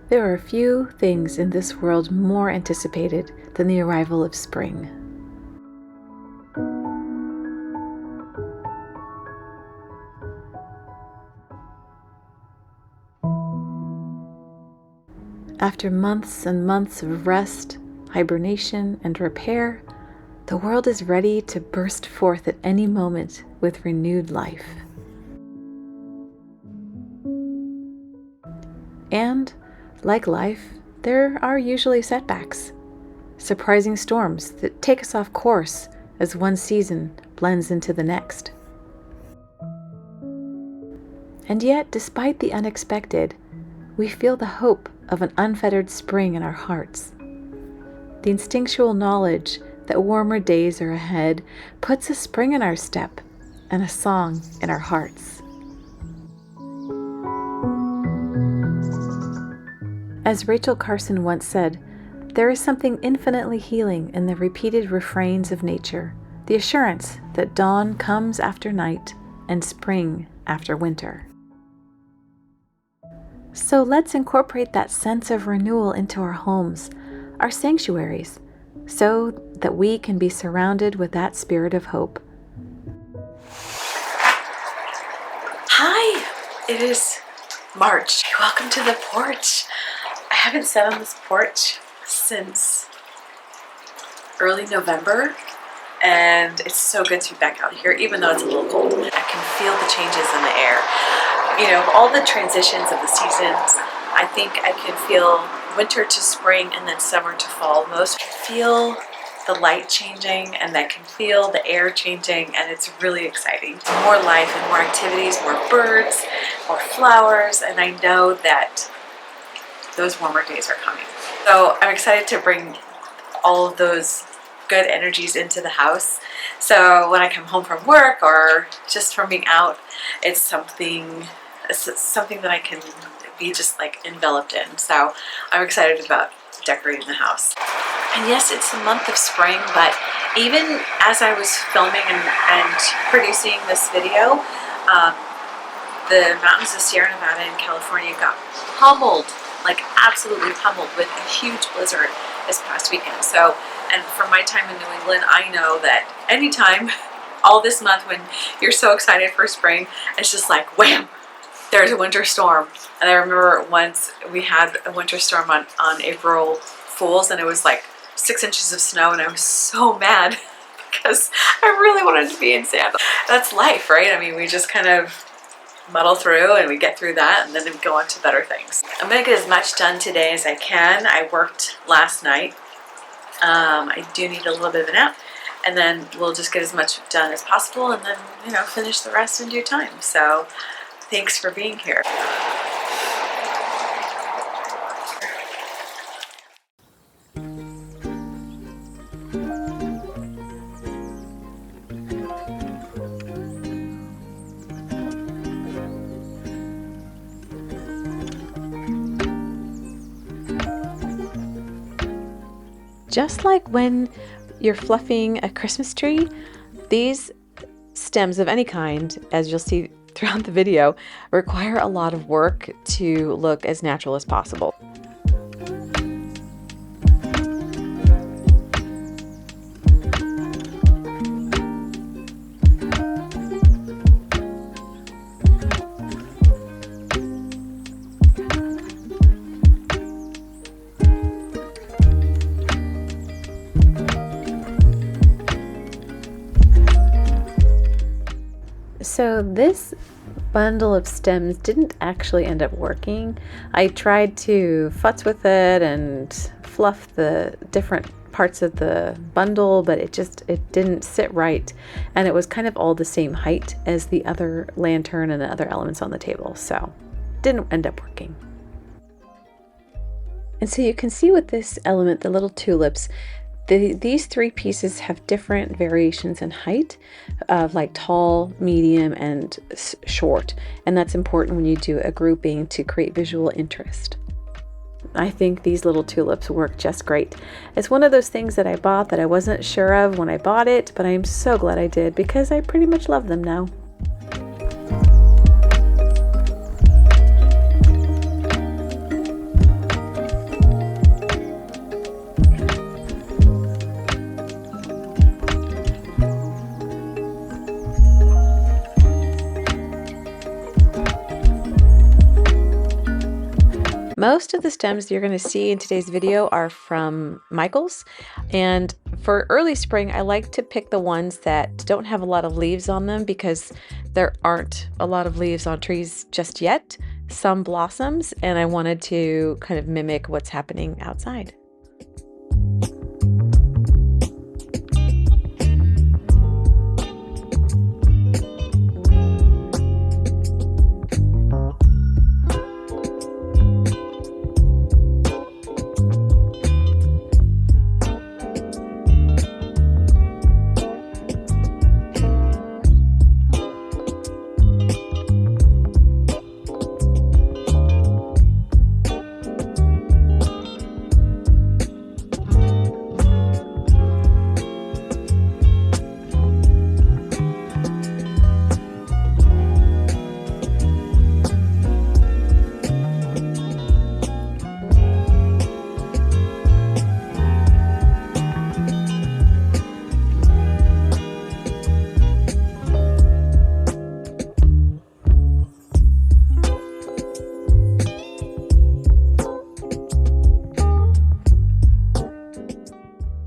There are few things in this world more anticipated than the arrival of spring. After months and months of rest, hibernation, and repair, the world is ready to burst forth at any moment with renewed life. And, like life, there are usually setbacks, surprising storms that take us off course as one season blends into the next. And yet, despite the unexpected, we feel the hope of an unfettered spring in our hearts. The instinctual knowledge that warmer days are ahead puts a spring in our step and a song in our hearts. As Rachel Carson once said, there is something infinitely healing in the repeated refrains of nature, the assurance that dawn comes after night and spring after winter. So let's incorporate that sense of renewal into our homes, our sanctuaries, so that we can be surrounded with that spirit of hope. Hi, it is March. Welcome to the porch. I haven't sat on this porch since early November, and it's so good to be back out here, even though it's a little cold. I can feel the changes in the air. You know, all the transitions of the seasons. I think I can feel winter to spring and then summer to fall. Most feel the light changing, and I can feel the air changing, and it's really exciting. More life and more activities, more birds, more flowers, and I know that those warmer days are coming. So I'm excited to bring all of those good energies into the house. So when I come home from work or just from being out, it's something that I can be just like enveloped in. So I'm excited about decorating the house. And yes, it's the month of spring, but even as I was filming and producing this video, the mountains of Sierra Nevada in California got pummeled, like absolutely pummeled, with a huge blizzard this past weekend. So, and from my time in New England, I know that anytime, all this month when you're so excited for spring, it's just like wham, there's a winter storm. And I remember once we had a winter storm on April Fool's, and it was like 6 inches of snow, and I was so mad because I really wanted to be in sandals. That's life, right? I mean, we just kind of muddle through and we get through that, and then we go on to better things. I'm gonna get as much done today as I can. I worked last night. I do need a little bit of a nap, and then we'll just get as much done as possible, and then, you know, finish the rest in due time. So thanks for being here. Just like when you're fluffing a Christmas tree, these stems of any kind, as you'll see throughout the video, require a lot of work to look as natural as possible. So this bundle of stems didn't actually end up working. I tried to futz with it and fluff the different parts of the bundle, but it didn't sit right, and it was kind of all the same height as the other lantern and the other elements on the table, so it didn't end up working. And so you can see with this element, the little tulips, these three pieces have different variations in height of like tall, medium, and short. And that's important when you do a grouping to create visual interest. I think these little tulips work just great. It's one of those things that I bought that I wasn't sure of when I bought it, but I'm so glad I did because I pretty much love them now. Most of the stems you're going to see in today's video are from Michael's, and for early spring I like to pick the ones that don't have a lot of leaves on them because there aren't a lot of leaves on trees just yet. Some blossoms, and I wanted to kind of mimic what's happening outside.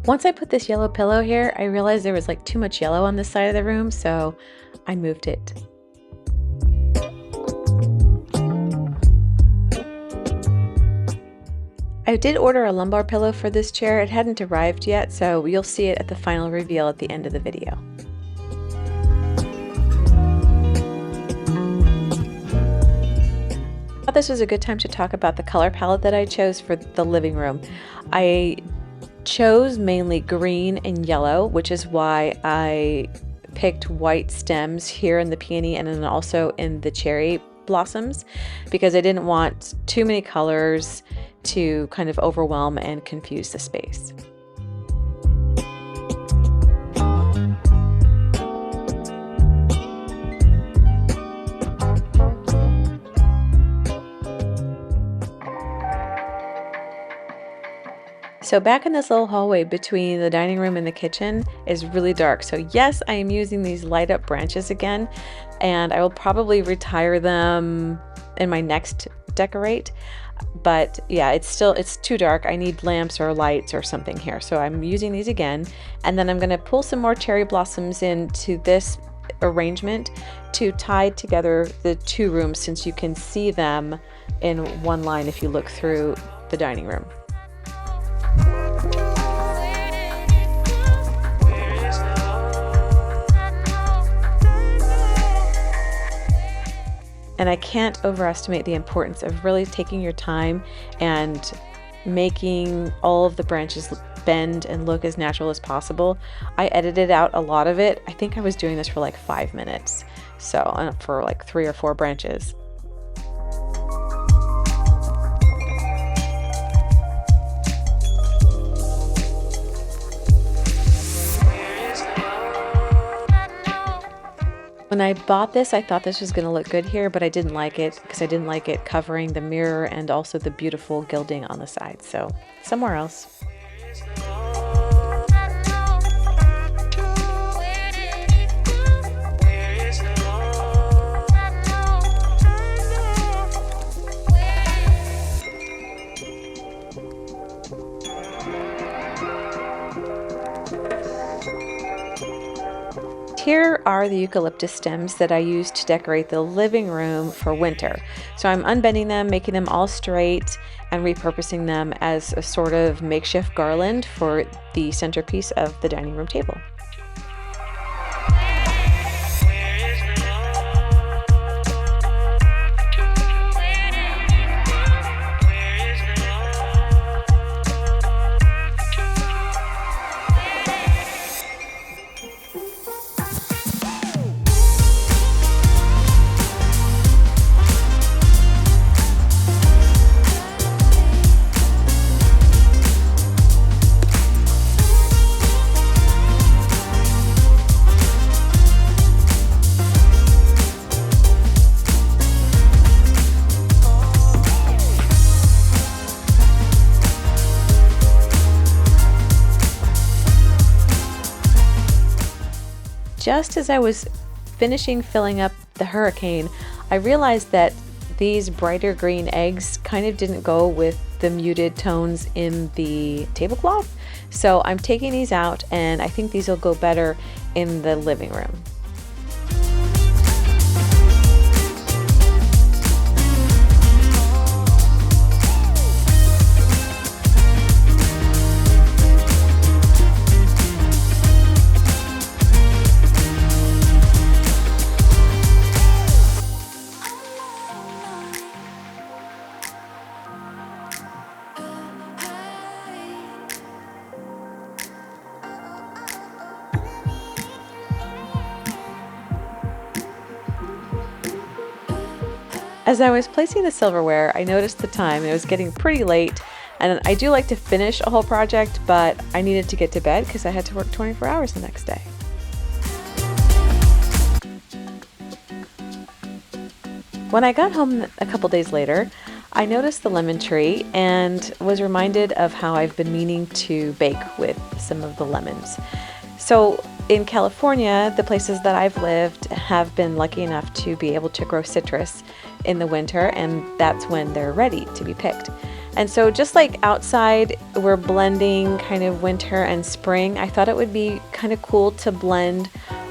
Once I put this yellow pillow here, I realized there was like too much yellow on this side of the room, so I moved it. I did order a lumbar pillow for this chair. It hadn't arrived yet, so you'll see it at the final reveal at the end of the video. I thought this was a good time to talk about the color palette that I chose for the living room. I chose mainly green and yellow, which is why I picked white stems here in the peony and then also in the cherry blossoms, because I didn't want too many colors to kind of overwhelm and confuse the space. So back in this little hallway between the dining room and the kitchen is really dark. So yes, I am using these light up branches again, and I will probably retire them in my next decorate. But yeah, it's too dark. I need lamps or lights or something here. So I'm using these again, and then I'm gonna pull some more cherry blossoms into this arrangement to tie together the two rooms, since you can see them in one line if you look through the dining room. And I can't overestimate the importance of really taking your time and making all of the branches bend and look as natural as possible. I edited out a lot of it. I think I was doing this for like 5 minutes. So for like 3 or 4 branches. When I bought this, I thought this was going to look good here, but I didn't like it because I didn't like it covering the mirror and also the beautiful gilding on the side. So somewhere else. Here are the eucalyptus stems that I used to decorate the living room for winter. So I'm unbending them, making them all straight, and repurposing them as a sort of makeshift garland for the centerpiece of the dining room table. Just as I was finishing filling up the hurricane, I realized that these brighter green eggs kind of didn't go with the muted tones in the tablecloth. So I'm taking these out, and I think these will go better in the living room. As I was placing the silverware, I noticed the time. It was getting pretty late, and I do like to finish a whole project, but I needed to get to bed because I had to work 24 hours the next day. When I got home a couple days later, I noticed the lemon tree and was reminded of how I've been meaning to bake with some of the lemons. So in California, the places that I've lived have been lucky enough to be able to grow citrus in the winter, and that's when they're ready to be picked. And so just like outside we're blending kind of winter and spring, I thought it would be kind of cool to blend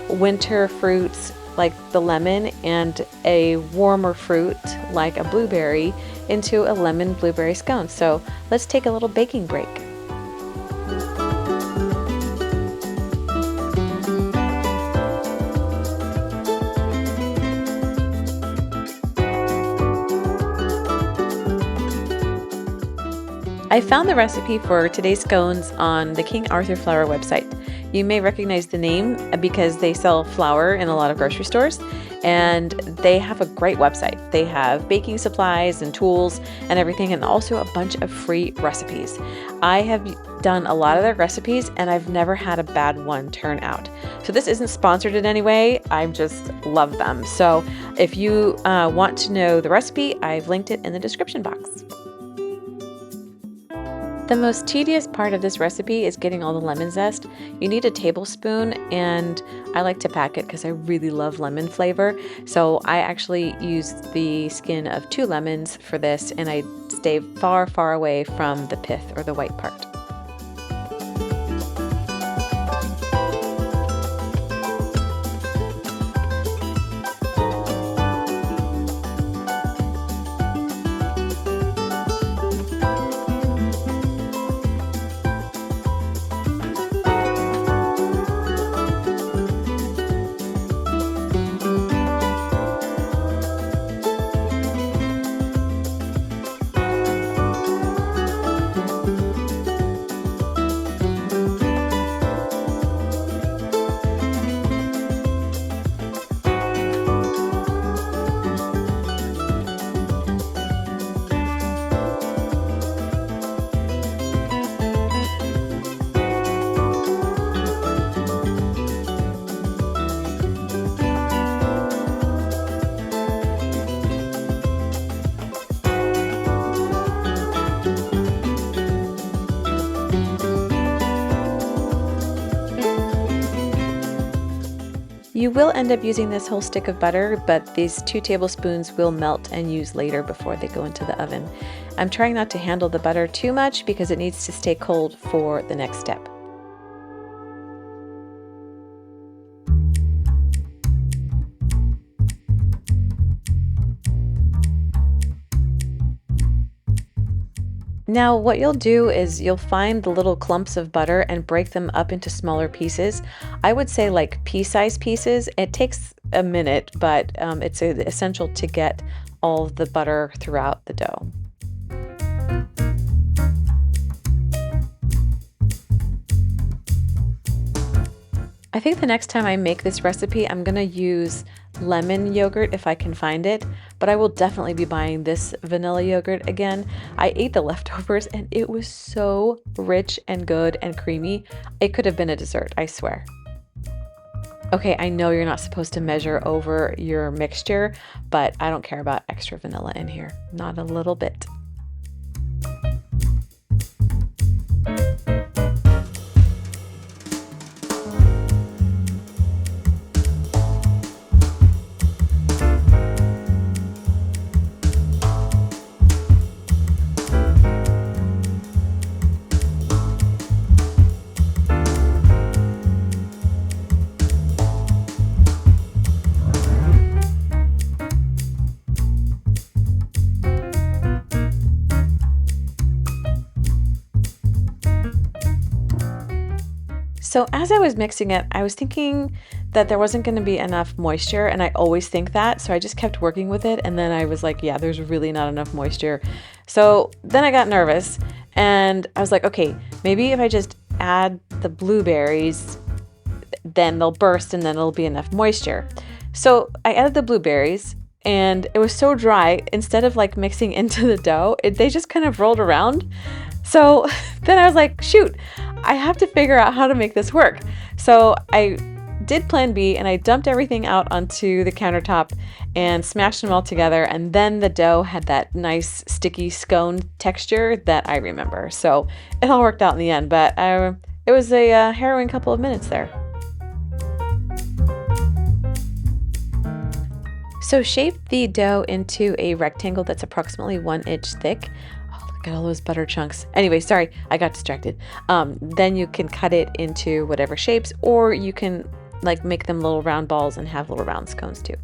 winter fruits like the lemon and a warmer fruit like a blueberry into a lemon blueberry scone. So let's take a little baking break. I found the recipe for today's scones on the King Arthur Flour website. You may recognize the name because they sell flour in a lot of grocery stores, and they have a great website. They have baking supplies and tools and everything, and also a bunch of free recipes. I have done a lot of their recipes, and I've never had a bad one turn out. So this isn't sponsored in any way. I just love them. So if you want to know the recipe, I've linked it in the description box. The most tedious part of this recipe is getting all the lemon zest. You need a tablespoon, and I like to pack it because I really love lemon flavor. So I actually use the skin of 2 lemons for this, and I stay far, far away from the pith or the white part. You will end up using this whole stick of butter, but these 2 tablespoons will melt and use later before they go into the oven. I'm trying not to handle the butter too much because it needs to stay cold for the next step. Now what you'll do is you'll find the little clumps of butter and break them up into smaller pieces. I would say like pea-sized pieces. It takes a minute, but it's essential to get all of the butter throughout the dough. I think the next time I make this recipe, I'm gonna use lemon yogurt if I can find it, but I will definitely be buying this vanilla yogurt again. I ate the leftovers and it was so rich and good and creamy. It could have been a dessert, I swear. Okay, I know you're not supposed to measure over your mixture, but I don't care about extra vanilla in here, not a little bit. So as I was mixing it, I was thinking that there wasn't going to be enough moisture, and I always think that. So I just kept working with it, and then I was like, yeah, there's really not enough moisture. So then I got nervous, and I was like, okay, maybe if I just add the blueberries, then they'll burst and then it'll be enough moisture. So I added the blueberries, and it was so dry, instead of like mixing into the dough, they just kind of rolled around. So then I was like, shoot, I have to figure out how to make this work. So I did plan B, and I dumped everything out onto the countertop and smashed them all together. And then the dough had that nice sticky scone texture that I remember. So it all worked out in the end, but it was a harrowing couple of minutes there. So shape the dough into a rectangle that's approximately 1 inch thick. Oh, look at all those butter chunks. Anyway, sorry, I got distracted. Then you can cut it into whatever shapes, or you can like make them little round balls and have little round scones too.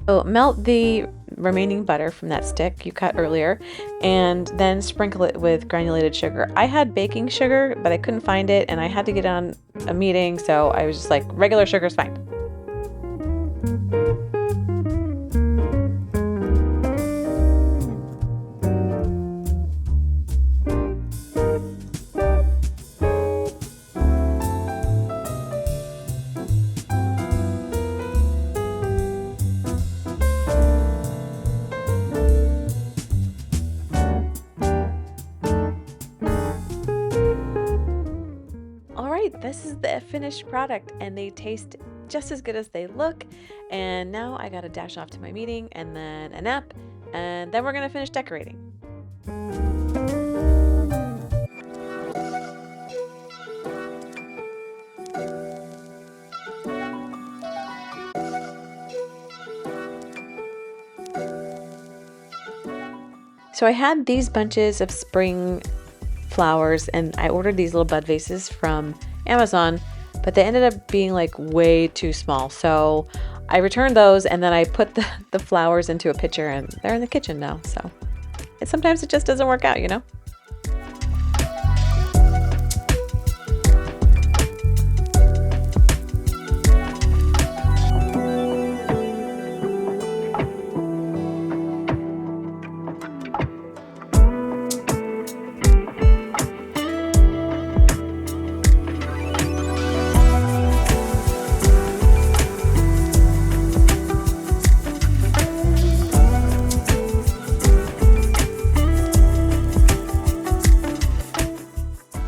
So melt the remaining butter from that stick you cut earlier, and then sprinkle it with granulated sugar. I had baking sugar, but I couldn't find it, and I had to get on a meeting, so I was just like, regular sugar's fine. This is the finished product, and they taste just as good as they look. And now I gotta dash off to my meeting, and then a nap, and then we're gonna finish decorating. So I had these bunches of spring flowers, and I ordered these little bud vases from Amazon, but they ended up being like way too small. So I returned those, and then I put the flowers into a pitcher, and they're in the kitchen now. So sometimes it just doesn't work out, you know?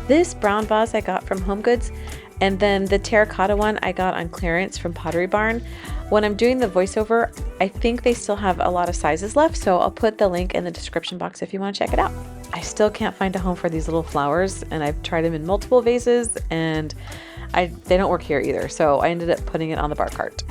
This brown vase I got from HomeGoods, and then the terracotta one I got on clearance from Pottery Barn. When I'm doing the voiceover, I think they still have a lot of sizes left, so I'll put the link in the description box if you want to check it out. I still can't find a home for these little flowers, and I've tried them in multiple vases, and they don't work here either, so I ended up putting it on the bar cart.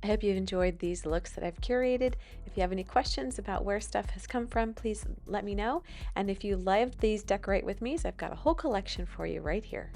I hope you've enjoyed these looks that I've curated. If you have any questions about where stuff has come from, please let me know. And if you loved these Decorate With Me's, I've got a whole collection for you right here.